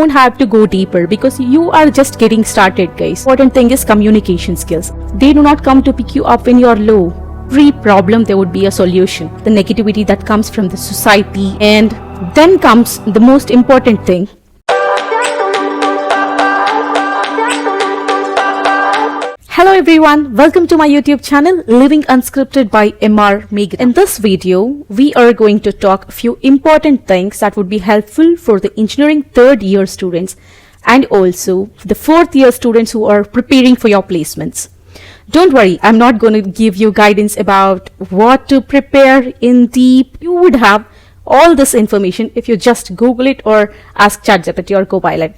don't have to go deeper because you are just getting started, guys. Important thing is communication skills. They do not come to pick you up when you're low. Every problem there would be a solution. The negativity that comes from the society, and then comes the most important thing. Hello everyone, welcome to my YouTube channel Living Unscripted by M.R.Meghana. In this video, we are going to talk a few important things that would be helpful for the engineering third year students and also the fourth year students who are preparing for your placements. Don't worry, I'm not going to give you guidance about what to prepare in deep. You would have all this information if you just Google it or ask ChatGPT or Copilot.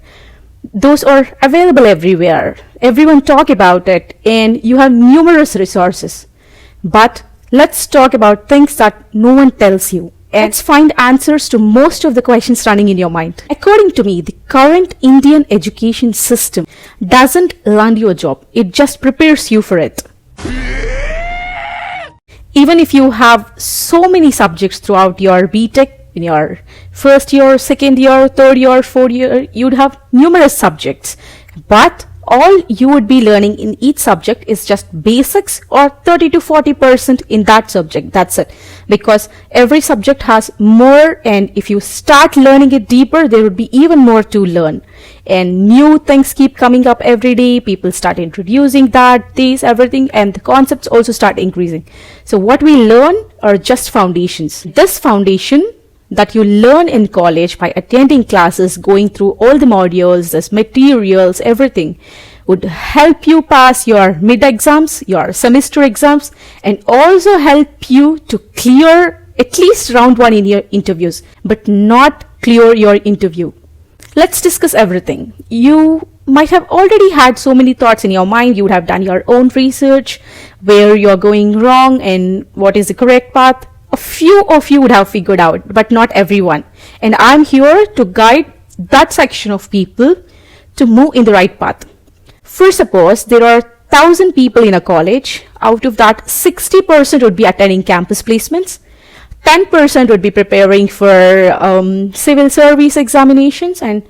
Those are available everywhere. Everyone talk about it and you have numerous resources. But let's talk about things that no one tells you. Let's find answers to most of the questions running in your mind. According to me, the current Indian education system doesn't land you a job. It just prepares you for it. Even if you have so many subjects throughout your BTech, in your first year, second year, third year, fourth year, you'd have numerous subjects. But all you would be learning in each subject is just basics or 30 to 40% in that subject. That's it. Because every subject has more, and if you start learning it deeper, there would be even more to learn. And new things keep coming up every day. People start introducing everything, and the concepts also start increasing. So what we learn are just foundations. This foundation that you learn in college by attending classes, going through all the modules, this materials, everything would help you pass your mid-exams, your semester exams, and also help you to clear at least round 1 in your interviews, but not clear your interview. Let's discuss everything. You might have already had so many thoughts in your mind. You would have done your own research, where you're going wrong and what is the correct path. A few of you would have figured out, but not everyone. And I'm here to guide that section of people to move in the right path. For suppose there are 1,000 people in a college. Out of that, 60% would be attending campus placements. 10% would be preparing for civil service examinations, and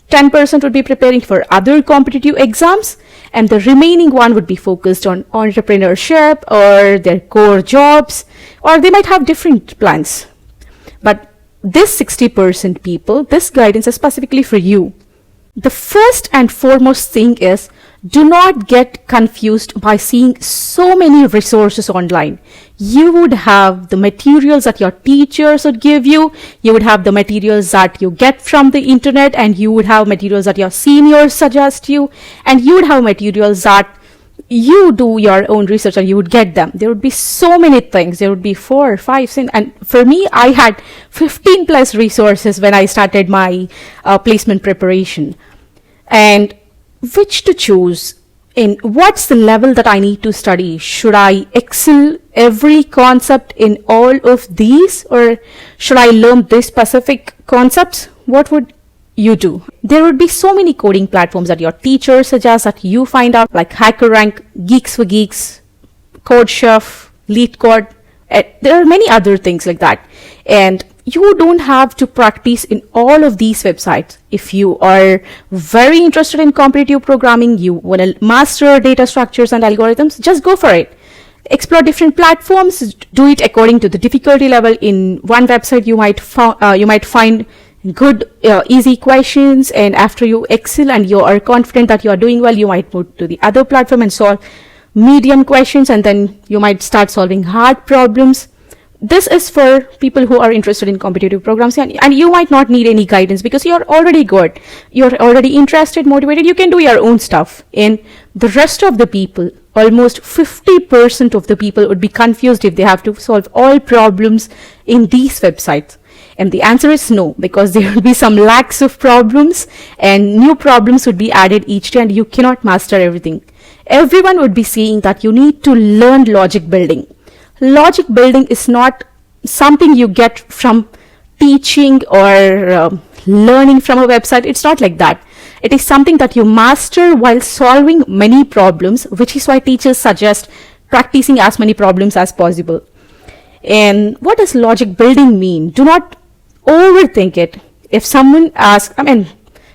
10% would be preparing for other competitive exams, and the remaining one would be focused on entrepreneurship or their core jobs, or they might have different plans. But this 60% people, this guidance is specifically for you. The first and foremost thing is, do not get confused by seeing so many resources online. You would have the materials that your teachers would give you. You would have the materials that you get from the internet, and you would have materials that your seniors suggest you, and you would have materials that you do your own research and you would get them. There would be so many things. There would be 4 or 5 things. And for me, I had 15 plus resources when I started my placement preparation. And which to choose? In what's the level that I need to study? Should I excel every concept in all of these, or should I learn this specific concepts? What would you do? There would be so many coding platforms that your teacher suggests that you find out, like HackerRank, Geeks for Geeks, CodeChef, LeetCode. There are many other things like that. And you don't have to practice in all of these websites. If you are very interested in competitive programming, you want to master data structures and algorithms, just go for it. Explore different platforms, do it according to the difficulty level. In one website, you might find good, easy questions, and after you excel and you are confident that you are doing well, you might move to the other platform and solve medium questions, and then you might start solving hard problems. This is for people who are interested in competitive programs, and you might not need any guidance because you're already good. You're already interested, motivated. You can do your own stuff. And the rest of the people, almost 50% of the people would be confused if they have to solve all problems in these websites. And the answer is no, because there will be some lacks of problems and new problems would be added each day, and you cannot master everything. Everyone would be saying that you need to learn logic building. Logic building is not something you get from teaching or learning from a website. It's not like that. It is something that you master while solving many problems, which is why teachers suggest practicing as many problems as possible. And what does logic building mean? Do not overthink it. If someone asks,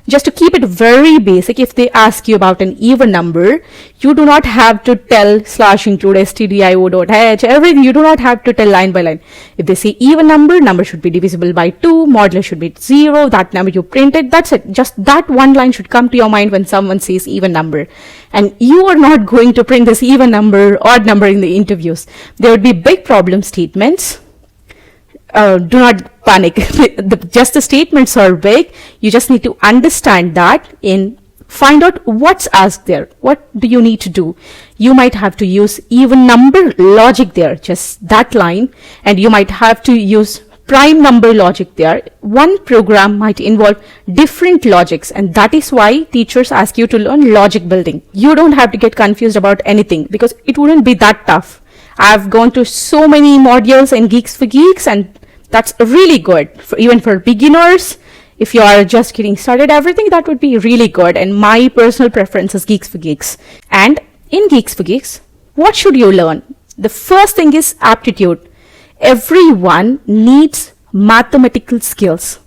Just to keep it very basic, if they ask you about an even number, you do not have to tell slash include stdio.h, everything. You do not have to tell line by line. If they say even number should be divisible by 2, modulo should be 0, that number you printed, that's it. Just that one line should come to your mind when someone says even number. And you are not going to print this even number, odd number in the interviews. There would be big problem statements. Do not panic. Just the statements are big. You just need to understand that and find out what's asked there. What do you need to do? You might have to use even number logic there, just that line, and you might have to use prime number logic there. One program might involve different logics, and that is why teachers ask you to learn logic building. You don't have to get confused about anything because it wouldn't be that tough. I've gone to so many modules in Geeks for Geeks, and that's really good. Even for beginners, if you are just getting started, everything, that would be really good. And my personal preference is Geeks for Geeks. And in Geeks for Geeks, what should you learn? The first thing is aptitude. Everyone needs mathematical skills.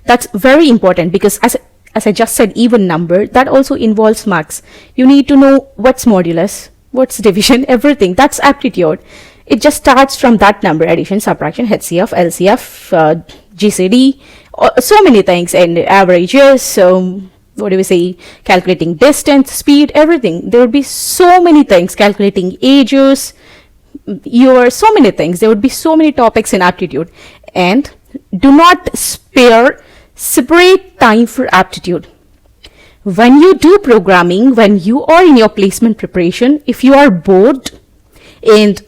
That's very important because as I just said, even number, that also involves maths. You need to know what's modulus, what's division, everything. That's aptitude. It just starts from that number: addition, subtraction, HCF, LCF, GCD, so many things, and averages, what do we say, calculating distance, speed, everything. There would be so many things, calculating ages, so many things. There would be so many topics in aptitude. And do not separate time for aptitude. When you do programming, when you are in your placement preparation, if you are bored and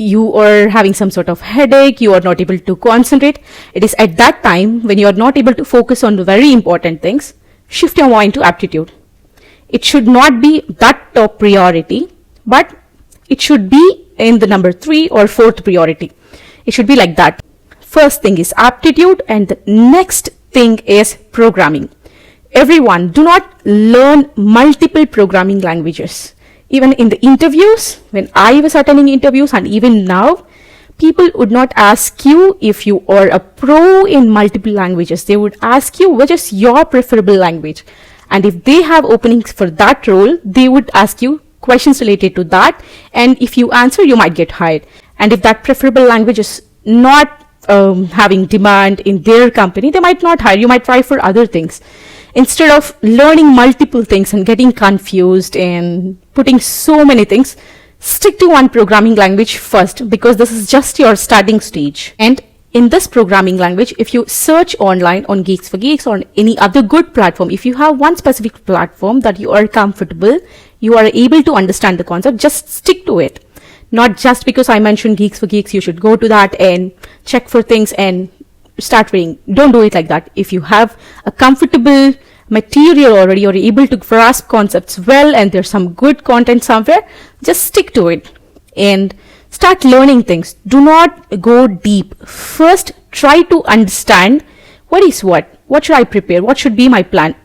you are having some sort of headache, you are not able to concentrate, it is at that time when you are not able to focus on the very important things, shift your mind to aptitude. It should not be that top priority, but it should be in the number 3 or 4th priority. It should be like that. First thing is aptitude, and the next thing is programming. Everyone, do not learn multiple programming languages. Even in the interviews, when I was attending interviews, and even now, people would not ask you if you are a pro in multiple languages. They would ask you which is your preferable language. And if they have openings for that role, they would ask you questions related to that. And if you answer, you might get hired. And if that preferable language is not having demand in their company, they might not hire. You might try for other things. Instead of learning multiple things and getting confused and putting so many things, stick to one programming language first, because this is just your starting stage. And in this programming language, if you search online on Geeks for Geeks or on any other good platform, if you have one specific platform that you are comfortable, you are able to understand the concept, just stick to it. Not just because I mentioned Geeks for Geeks, you should go to that and check for things and start reading. Don't do it like that. If you have a comfortable material already, you're able to grasp concepts well, and there's some good content somewhere, just stick to it and start learning things. Do not go deep. First, try to understand what is what should I prepare, what should be my plan.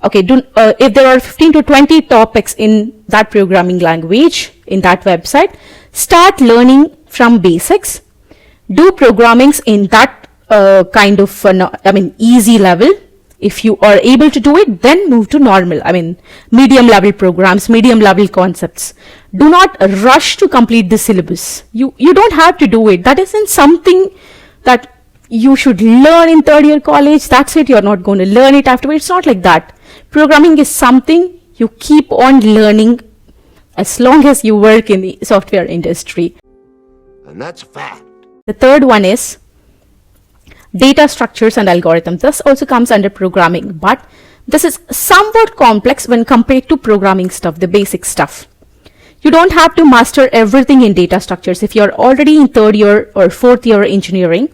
Okay, if there are 15 to 20 topics in that programming language, in that website, start learning from basics. Do programmings in that kind of easy level. If you are able to do it, then move to normal, medium level programs, medium level concepts. Do not rush to complete the syllabus. You don't have to do it. That isn't something that you should learn in third year college. That's it. You're not going to learn it afterwards. It's not like that. Programming is something you keep on learning as long as you work in the software industry. And that's a fact. The third one is data structures and algorithms. This also comes under programming, but this is somewhat complex when compared to programming stuff, the basic stuff. You don't have to master everything in data structures. If you're already in third year or fourth year engineering,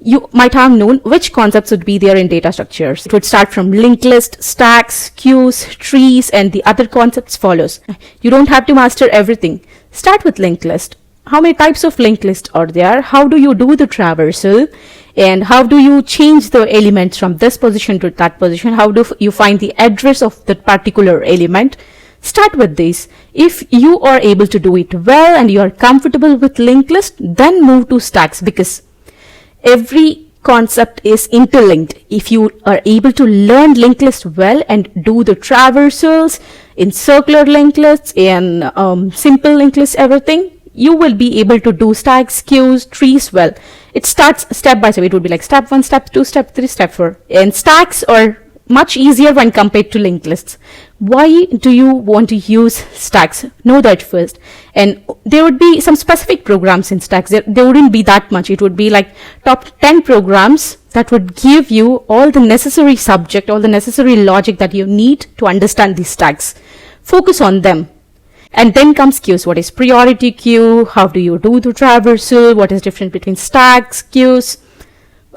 you might have known which concepts would be there in data structures. It would start from linked list, stacks, queues, trees, and the other concepts follows. You don't have to master everything. Start with linked list. How many types of linked list are there? How do you do the traversal? And how do you change the elements from this position to that position? How do you find the address of that particular element? Start with this. If you are able to do it well and you are comfortable with linked list, then move to stacks, because every concept is interlinked. If you are able to learn linked list well and do the traversals in circular linked lists, in simple linked lists, everything, you will be able to do stacks, queues, trees well. It starts step by step. It would be like step 1, step 2, step 3, step 4. And stacks are much easier when compared to linked lists. Why do you want to use stacks? Know that first. And there would be some specific programs in stacks. There wouldn't be that much. It would be like top 10 programs that would give you all the necessary subject, all the necessary logic that you need to understand these stacks. Focus on them. And then comes queues. What is priority queue? How do you do the traversal? What is different between stacks, queues,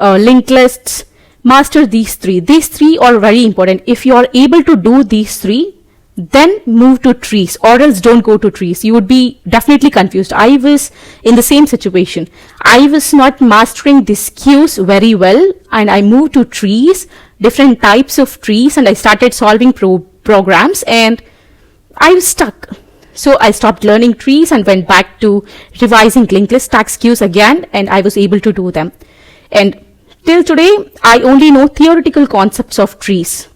linked lists? Master these three. These three are very important. If you are able to do these three, then move to trees, or else don't go to trees. You would be definitely confused. I was in the same situation. I was not mastering these queues very well, and I moved to trees, different types of trees, and I started solving programs, and I was stuck. So I stopped learning trees and went back to revising linked list, stacks, queues again, and I was able to do them. And till today, I only know theoretical concepts of trees.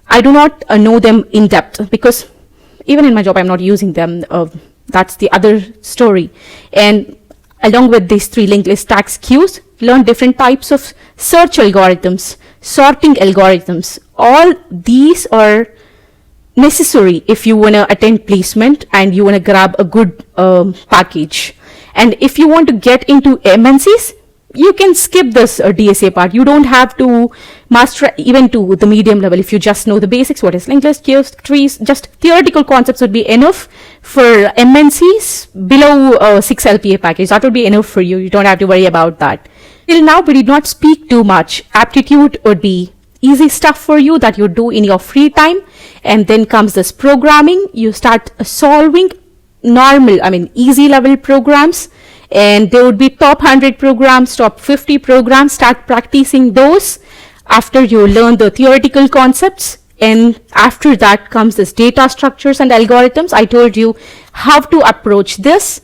I do not know them in depth, because even in my job, I'm not using them. That's the other story. And along with these three linked list, stacks, queues, learn different types of search algorithms, sorting algorithms. All these are necessary if you want to attend placement and you want to grab a good package. And if you want to get into MNCs, you can skip this DSA part. You don't have to master even to the medium level. If you just know the basics, what is linked list, queues, trees, just theoretical concepts would be enough. For MNCs below 6 LPA package, that would be enough for you. You don't have to worry about that. Till now, we did not speak too much. Aptitude would be easy stuff for you that you do in your free time. And then comes this programming. You start solving easy level programs. And there would be top 100 programs, top 50 programs. Start practicing those after you learn the theoretical concepts. And after that comes this data structures and algorithms. I told you how to approach this.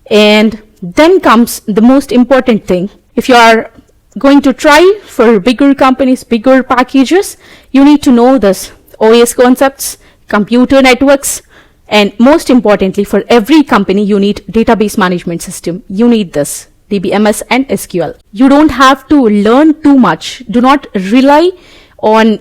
And then comes the most important thing. If you are going to try for bigger companies, bigger packages, you need to know this OS concepts, computer networks, and most importantly, for every company, you need database management system. You need this, DBMS and SQL. You don't have to learn too much. Do not rely on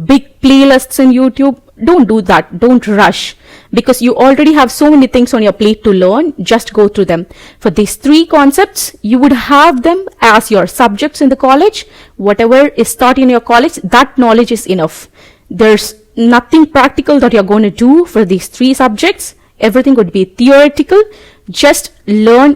big playlists in YouTube. Don't do that. Don't rush, because you already have so many things on your plate to learn. Just go through them. For these three concepts, you would have them as your subjects in the college. Whatever is taught in your college, that knowledge is enough. There's nothing practical that you're going to do for these three subjects. Everything would be theoretical. Just learn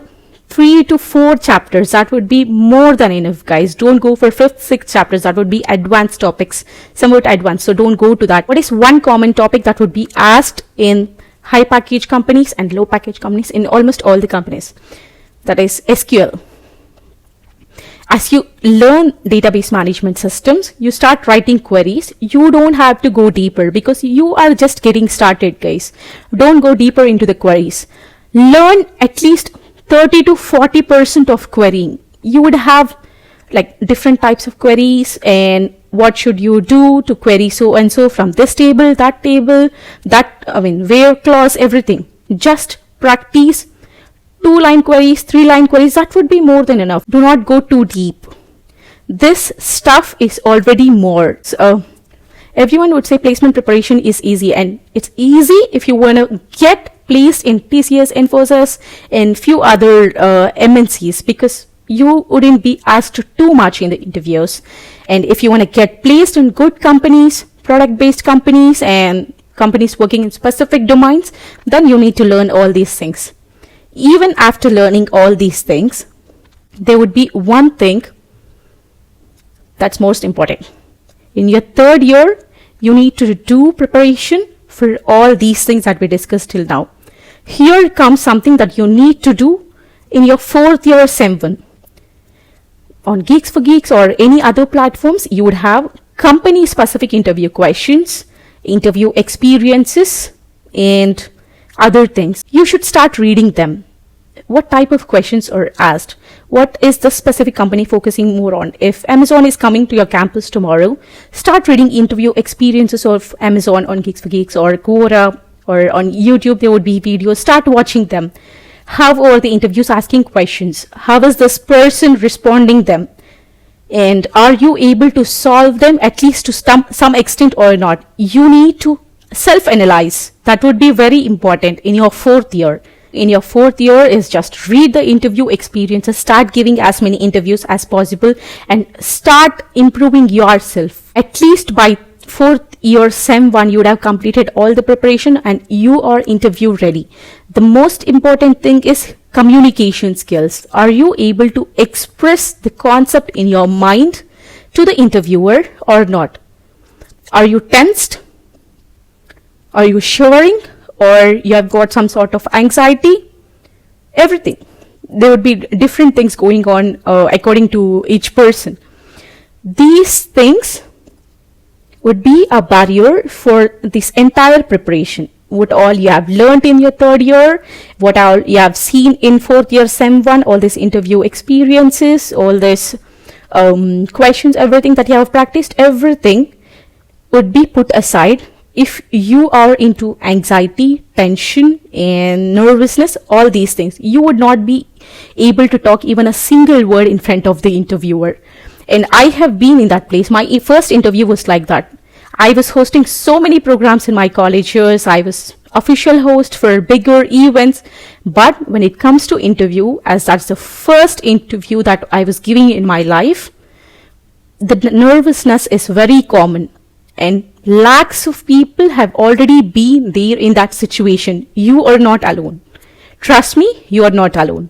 3 to 4 chapters. That would be more than enough, guys. Don't go for 5th, 6th chapters. That would be advanced topics, somewhat advanced. So don't go to that. What is one common topic that would be asked in high package companies and low package companies, in almost all the companies? That is SQL. As you learn database management systems, you start writing queries. You don't have to go deeper, because you are just getting started, guys. Don't go deeper into the queries. Learn at least 30 to 40% of querying. You would have like different types of queries, and what should you do to query so and so from this table, that where clause, everything. Just practice 2-line queries, 3-line queries. That would be more than enough. Do not go too deep. This stuff is already more. So, everyone would say placement preparation is easy, and it's easy if you want to get placed in TCS, Infosys, and few other MNCs, because you wouldn't be asked too much in the interviews. And if you want to get placed in good companies, product-based companies, and companies working in specific domains, then you need to learn all these things. Even after learning all these things, there would be one thing that's most important. In your 3rd year, you need to do preparation for all these things that we discussed till now. Here comes something that you need to do in your 4th year Sem 1. On Geeks for Geeks or any other platforms, you would have company-specific interview questions, interview experiences, and other things. You should start reading them. what type of questions are asked. What is the specific company focusing more on? If Amazon is coming to your campus tomorrow, start reading interview experiences of Amazon on Geeks for Geeks or Quora, or on YouTube there would be videos. Start watching them. How are the interviews asking questions? How is this person responding them? And are you able to solve them at least to some extent or not? You need to self-analyze. That would be very important in your 4th year. In your 4th year is just read the interview experiences, start giving as many interviews as possible, and start improving yourself. At least by 4th year Sem 1, you would have completed all the preparation and you are interview ready. The most important thing is communication skills. Are you able to express the concept in your mind to the interviewer or not? Are you tensed? Are you shivering? Or you have got some sort of anxiety? Everything. There would be different things going on according to each person. These things would be a barrier for this entire preparation. What all you have learned in your 3rd year, what all you have seen in 4th year Sem 1, all these interview experiences, all these questions, everything that you have practiced, everything would be put aside. If you are into anxiety, tension, and nervousness, all these things, you would not be able to talk even a single word in front of the interviewer. And I have been in that place. My first interview was like that. I was hosting so many programs in my college years. I was official host for bigger events. But when it comes to interview, as that's the first interview that I was giving in my life, the nervousness is very common. And lakhs of people have already been there in that situation. You are not alone. Trust me, you are not alone.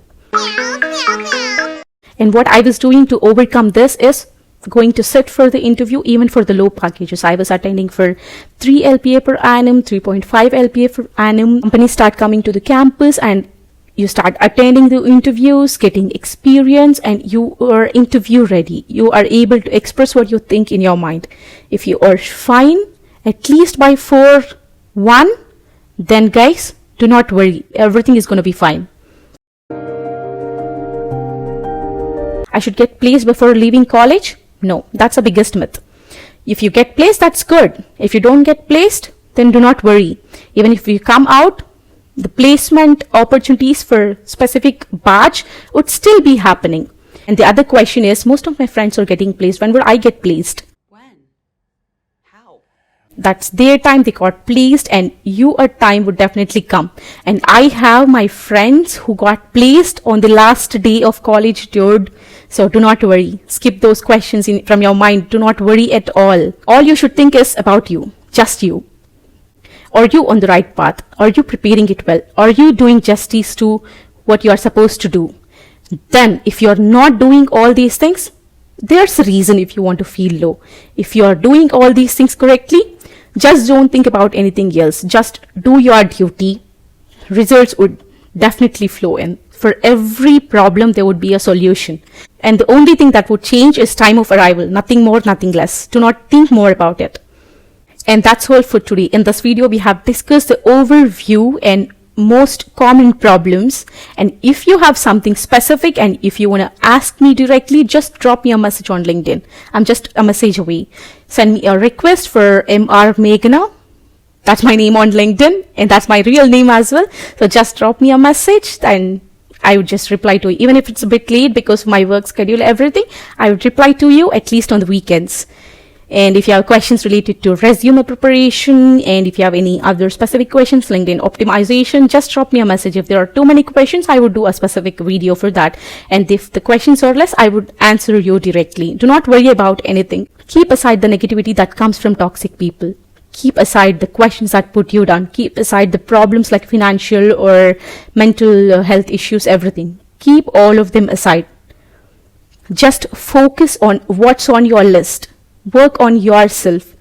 And what I was doing to overcome this is going to sit for the interview even for the low packages. I was attending for 3 LPA per annum, 3.5 LPA per annum. Companies start coming to the campus and you start attending the interviews, getting experience, and you are interview ready. You are able to express what you think in your mind. If you are fine, at least by 4-1, then guys, do not worry. Everything is going to be fine. I should get placed before leaving college? No, that's the biggest myth. If you get placed, that's good. If you don't get placed, then do not worry. Even if you come out, the placement opportunities for specific batch would still be happening. And the other question is, most of my friends are getting placed. When will I get placed? When? How? That's their time, they got placed, and your time would definitely come. And I have my friends who got placed on the last day of college, dude. So do not worry. Skip those questions from your mind. Do not worry at all. All you should think is about you. Just you. Are you on the right path? Are you preparing it well? Are you doing justice to what you are supposed to do? Then, if you are not doing all these things, there's a reason if you want to feel low. If you are doing all these things correctly, just don't think about anything else. Just do your duty. Results would definitely flow in. For every problem, there would be a solution. And the only thing that would change is time of arrival. Nothing more, nothing less. Do not think more about it. And that's all for today. In this video, we have discussed the overview and most common problems. And if you have something specific and if you want to ask me directly, just drop me a message on LinkedIn. I'm just a message away. Send me a request for M.R.Meghana. That's my name on LinkedIn and that's my real name as well. So just drop me a message and I would just reply to you. Even if it's a bit late because of my work schedule, everything, I would reply to you at least on the weekends. And if you have questions related to resume preparation, and if you have any other specific questions, LinkedIn optimization, just drop me a message. If there are too many questions, I would do a specific video for that. And if the questions are less, I would answer you directly. Do not worry about anything. Keep aside the negativity that comes from toxic people. Keep aside the questions that put you down. Keep aside the problems like financial or mental health issues, everything. Keep all of them aside. Just focus on what's on your list. Work on yourself.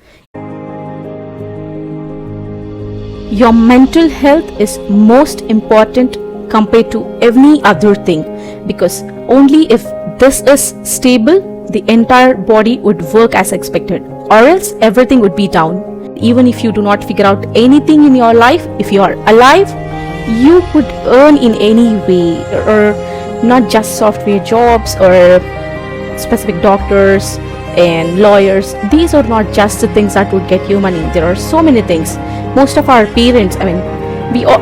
Your mental health is most important compared to any other thing, because only if this is stable, the entire body would work as expected, or else everything would be down. Even if you do not figure out anything in your life, if you are alive, you would earn in any way, or not just software jobs or specific doctors and lawyers. These are not just the things that would get you money. There are so many things. Most of our parents,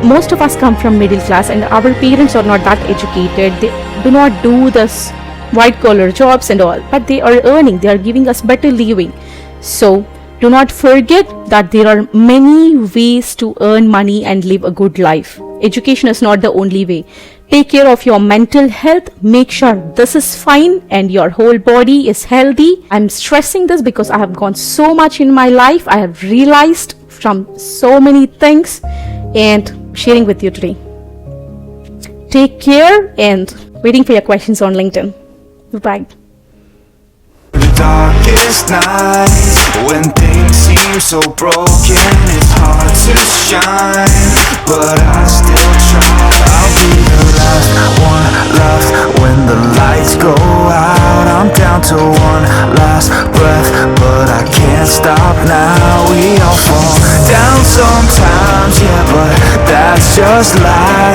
most of us come from middle class, and our parents are not that educated. They do not do this white collar jobs and all, but they are earning, they are giving us better living. So do not forget that there are many ways to earn money and live a good life. Education is not the only way. Take care of your mental health. Make sure this is fine and your whole body is healthy. I'm stressing this because I have gone so much in my life. I have realized from so many things and sharing with you today. Take care and waiting for your questions on LinkedIn. Bye. The darkest nights, when things seem so broken, it's hard to shine, but I still try. I'll be the last one left when the lights go out. I'm down to one last breath, but I can't stop now. We all fall down sometimes, yeah, but that's just life.